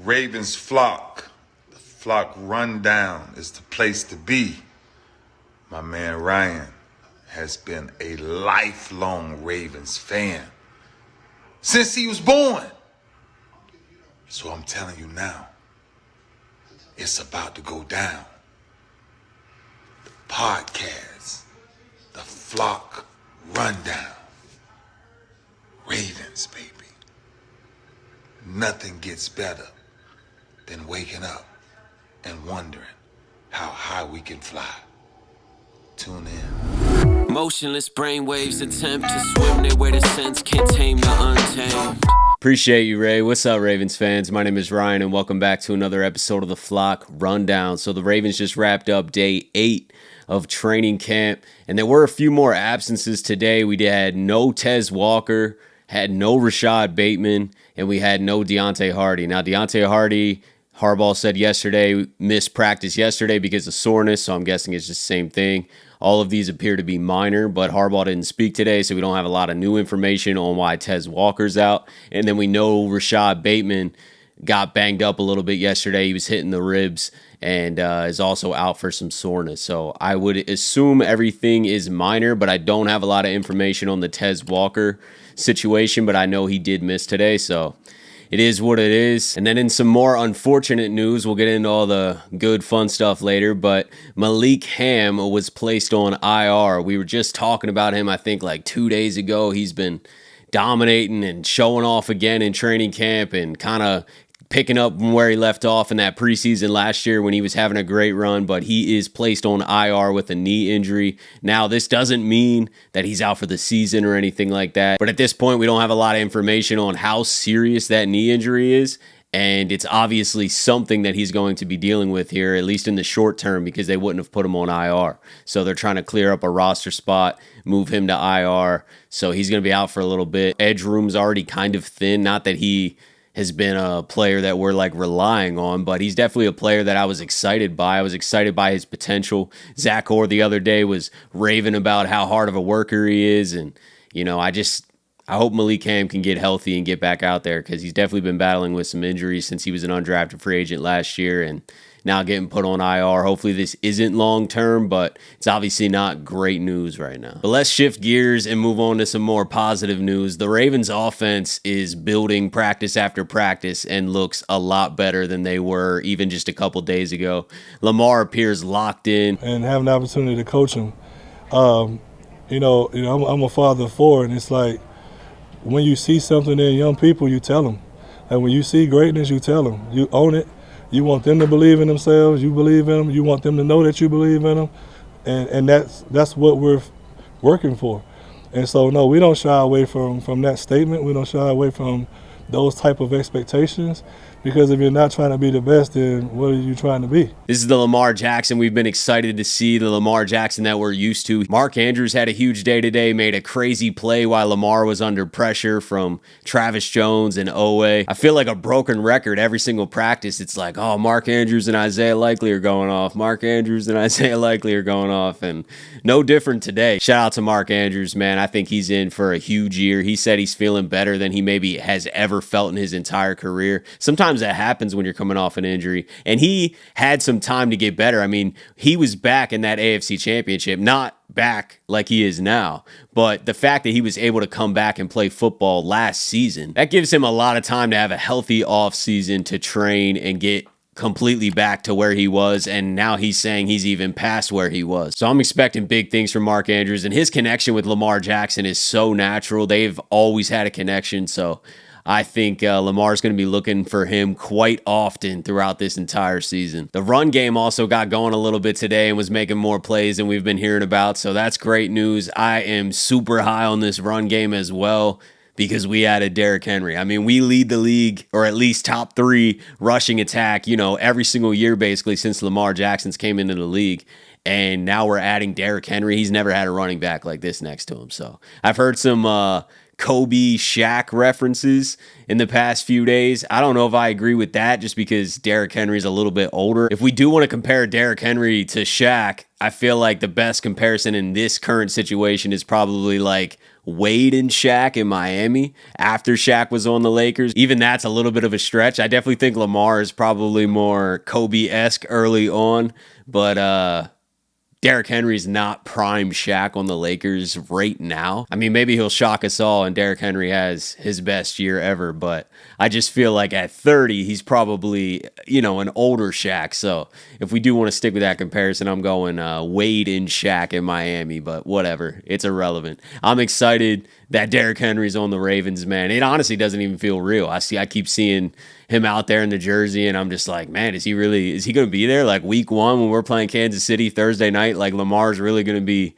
Ravens flock. The flock rundown is the place to be. My man Ryan has been a lifelong Ravens fan since he was born. So I'm telling you now, it's about to go down. The podcast, the flock rundown. Ravens, baby. Nothing gets better than waking up and wondering how high we can fly. Tune in. Motionless brainwaves attempt to swim their way to sense, can't tame the untamed. Appreciate you, Ray. What's up, Ravens fans? My name is Ryan, and welcome back to another episode of the Flock Rundown. So the Ravens just wrapped up day 8 of training camp, and there were a few more absences today. We had no Tez Walker, had no Rashad Bateman, and we had no Deontay Hardy. Now, Deontay Hardy, Harbaugh said yesterday, missed practice yesterday because of soreness, so I'm guessing it's just the same thing. All of these appear to be minor, but Harbaugh didn't speak today, so we don't have a lot of new information on why Tez Walker's out. And then we know Rashad Bateman got banged up a little bit yesterday. He was hitting the ribs and is also out for some soreness. So I would assume everything is minor, but I don't have a lot of information on the Tez Walker situation, but I know he did miss today, so it is what it is. And then in some more unfortunate news, we'll get into all the good, fun stuff later, but Malik Hamm was placed on IR. We were just talking about him, I think, like 2 days ago. He's been dominating and showing off again in training camp and kind of picking up from where he left off in that preseason last year when he was having a great run, but he is placed on IR with a knee injury. Now, this doesn't mean that he's out for the season or anything like that, but at this point, we don't have a lot of information on how serious that knee injury is, and it's obviously something that he's going to be dealing with here, at least in the short term, because they wouldn't have put him on IR. So they're trying to clear up a roster spot, move him to IR, so he's going to be out for a little bit. Edge room's already kind of thin, not that he has been a player that we're like relying on, but he's definitely a player that I was excited by. I was excited by his potential. Zach Orr the other day was raving about how hard of a worker he is, and I hope Malik Hamm can get healthy and get back out there because he's definitely been battling with some injuries since he was an undrafted free agent last year and now getting put on IR. Hopefully this isn't long-term, but it's obviously not great news right now. But let's shift gears and move on to some more positive news. The Ravens offense is building practice after practice and looks a lot better than they were even just a couple days ago. Lamar appears locked in. And have an opportunity to coach him. I'm a father of 4, and it's like when you see something in young people, you tell them. And when you see greatness, you tell them. You own it. You want them to believe in themselves. You believe in them. You want them to know that you believe in them, and that's what we're working for. And so, no, we don't shy away from that statement. We don't shy away from those type of expectations, because if you're not trying to be the best, then what are you trying to be? This is the Lamar Jackson we've been excited to see, the Lamar Jackson that we're used to. Mark Andrews had a huge day today, made a crazy play while Lamar was under pressure from Travis Jones and Owe. I feel like a broken record every single practice. It's like, oh, Mark Andrews and Isaiah Likely are going off. Mark Andrews and Isaiah Likely are going off, and no different today. Shout out to Mark Andrews, man. I think he's in for a huge year. He said he's feeling better than he maybe has ever felt in his entire career. Sometimes that happens when you're coming off an injury, and he had some time to get better. I mean, he was back in that AFC Championship, not back like he is now, but the fact that he was able to come back and play football last season, that gives him a lot of time to have a healthy offseason to train and get completely back to where he was, and now he's saying he's even past where he was. So I'm expecting big things from Mark Andrews, and his connection with Lamar Jackson is so natural. They've always had a connection, so I think Lamar's going to be looking for him quite often throughout this entire season. The run game also got going a little bit today and was making more plays than we've been hearing about, so that's great news. I am super high on this run game as well because we added Derrick Henry. I mean, we lead the league, or at least top 3 rushing attack, every single year basically since Lamar Jackson's came into the league. And now we're adding Derrick Henry. He's never had a running back like this next to him. So I've heard some Kobe Shaq references in the past few days. I don't know if I agree with that just because Derrick Henry's a little bit older. If we do want to compare Derrick Henry to Shaq, I feel like the best comparison in this current situation is probably like Wade and Shaq in Miami after Shaq was on the Lakers. Even that's a little bit of a stretch. I definitely think Lamar is probably more Kobe-esque early on, but Derrick Henry's not prime Shaq on the Lakers right now. I mean, maybe he'll shock us all and Derrick Henry has his best year ever, but I just feel like at 30, he's probably, an older Shaq. So if we do want to stick with that comparison, I'm going Wade and Shaq in Miami, but whatever. It's irrelevant. I'm excited that Derrick Henry's on the Ravens, man. It honestly doesn't even feel real. I keep seeing him out there in the jersey, and I'm just like, man, is he going to be there? Like week 1 when we're playing Kansas City Thursday night, like Lamar's really going to be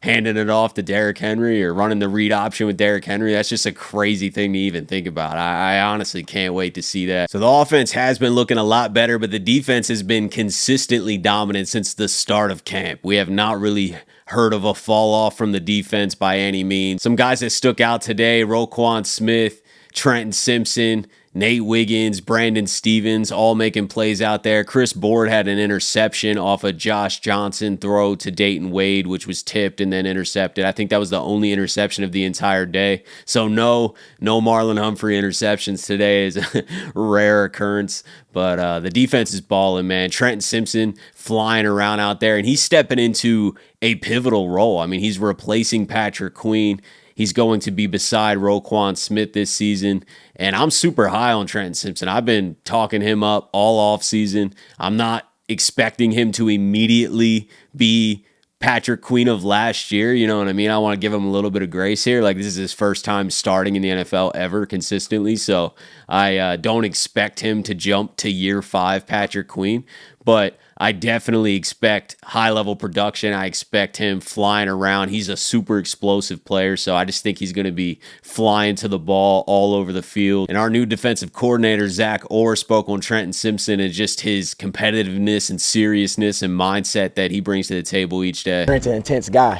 handing it off to Derrick Henry or running the read option with Derrick Henry? That's just a crazy thing to even think about. I honestly can't wait to see that. So the offense has been looking a lot better, but the defense has been consistently dominant since the start of camp. We have not really heard of a fall off from the defense by any means. Some guys that stuck out today: Roquan Smith, Trenton Simpson, Nate Wiggins, Brandon Stevens, all making plays out there. Chris Board had an interception off a Josh Johnson throw to Dayton Wade, which was tipped and then intercepted. I think that was the only interception of the entire day. So no Marlon Humphrey interceptions today is a rare occurrence. But the defense is balling, man. Trenton Simpson flying around out there, and he's stepping into a pivotal role. I mean, he's replacing Patrick Queen. He's going to be beside Roquan Smith this season, and I'm super high on Trenton Simpson. I've been talking him up all offseason. I'm not expecting him to immediately be Patrick Queen of last year. You know what I mean? I want to give him a little bit of grace here. Like, this is his first time starting in the NFL ever consistently, so I don't expect him to jump to year 5 Patrick Queen, but I definitely expect high-level production. I expect him flying around. He's a super explosive player, so I just think he's going to be flying to the ball all over the field. And our new defensive coordinator, Zach Orr, spoke on Trenton Simpson and just his competitiveness and seriousness and mindset that he brings to the table each day. Trent's an intense guy,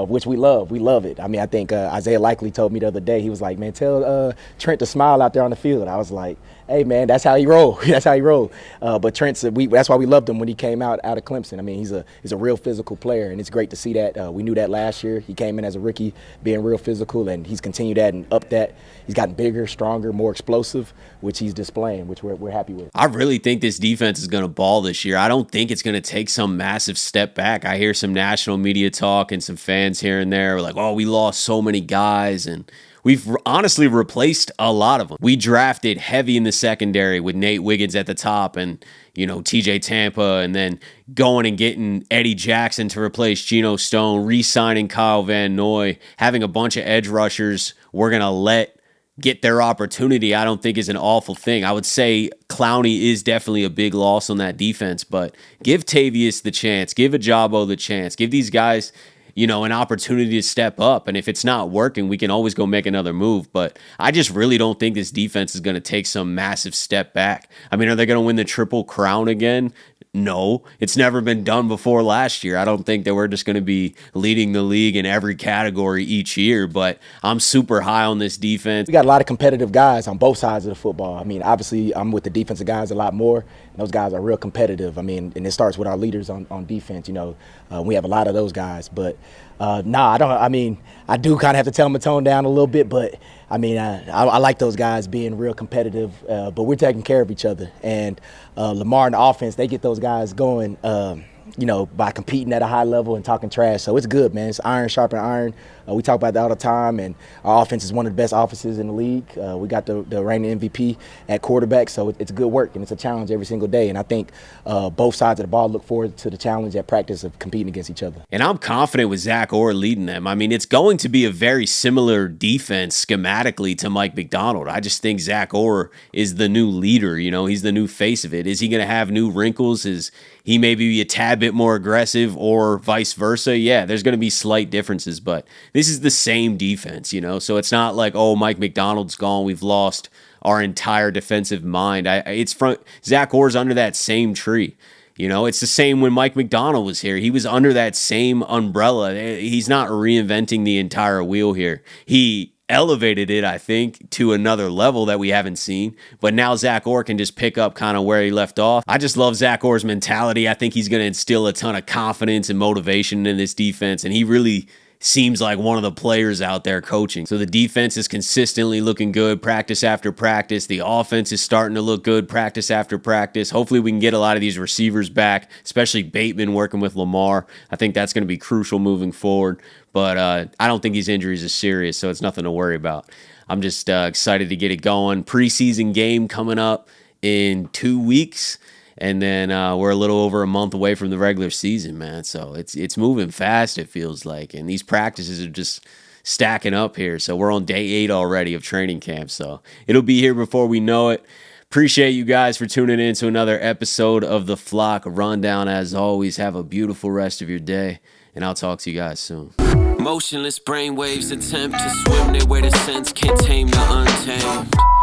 which we love. We love it. I mean, I think Isaiah Likely told me the other day, he was like, man, tell Trent to smile out there on the field. I was like, hey, man, that's how he roll. That's how he roll. But Trent's, that's why we loved him when he came out of Clemson. I mean, he's a real physical player, and it's great to see that. We knew that last year. He came in as a rookie being real physical, and he's continued that and upped that. He's gotten bigger, stronger, more explosive, which he's displaying, which we're happy with. I really think this defense is going to ball this year. I don't think it's going to take some massive step back. I hear some national media talk and some fans here and there like, oh, we lost so many guys, and we've honestly replaced a lot of them. We drafted heavy in the secondary with Nate Wiggins at the top and, TJ Tampa, and then going and getting Eddie Jackson to replace Geno Stone, re-signing Kyle Van Noy, having a bunch of edge rushers we're going to let get their opportunity, I don't think is an awful thing. I would say Clowney is definitely a big loss on that defense, but give Tavius the chance, give Ajabo the chance, give these guys an opportunity to step up. And if it's not working, we can always go make another move. But I just really don't think this defense is going to take some massive step back. I mean, are they going to win the Triple Crown again? No, it's never been done before last year. I don't think that we're just going to be leading the league in every category each year, but I'm super high on this defense. We got a lot of competitive guys on both sides of the football. I mean, obviously, I'm with the defensive guys a lot more, and those guys are real competitive. I mean, and it starts with our leaders on defense. We have a lot of those guys, but I do kind of have to tell them to tone down a little bit, but I mean, I like those guys being real competitive, but we're taking care of each other. And Lamar and the offense, they get those guys going, by competing at a high level and talking trash. So it's good, man. It's iron sharpening iron. We talk about that all the time, and our offense is one of the best offenses in the league. We got the reigning MVP at quarterback, so it's good work, and it's a challenge every single day. And I think both sides of the ball look forward to the challenge at practice of competing against each other. And I'm confident with Zach Orr leading them. I mean, it's going to be a very similar defense schematically to Mike Macdonald. I just think Zach Orr is the new leader. He's the new face of it. Is he going to have new wrinkles? Is he maybe a tad bit more aggressive or vice versa? Yeah, there's going to be slight differences, but this is the same defense, so it's not like, oh, Mike Macdonald's gone, we've lost our entire defensive mind. It's from Zach Orr's under that same tree. It's the same when Mike Macdonald was here. He was under that same umbrella. He's not reinventing the entire wheel here. He elevated it, I think, to another level that we haven't seen. But now Zach Orr can just pick up kind of where he left off. I just love Zach Orr's mentality. I think he's going to instill a ton of confidence and motivation in this defense, and he really seems like one of the players out there coaching. So the defense is consistently looking good practice after practice. The offense is starting to look good practice after practice. Hopefully we can get a lot of these receivers back, especially Bateman working with Lamar. I think that's going to be crucial moving forward. But I don't think these injuries are serious, so it's nothing to worry about. I'm just excited to get it going. Preseason game coming up in 2 weeks. And then we're a little over a month away from the regular season, man. So it's moving fast, it feels like. And these practices are just stacking up here. So we're on day 8 already of training camp. So it'll be here before we know it. Appreciate you guys for tuning in to another episode of the Flock Rundown. As always, have a beautiful rest of your day. And I'll talk to you guys soon. Motionless brainwaves attempt to swim there where the sense can't tame the untamed.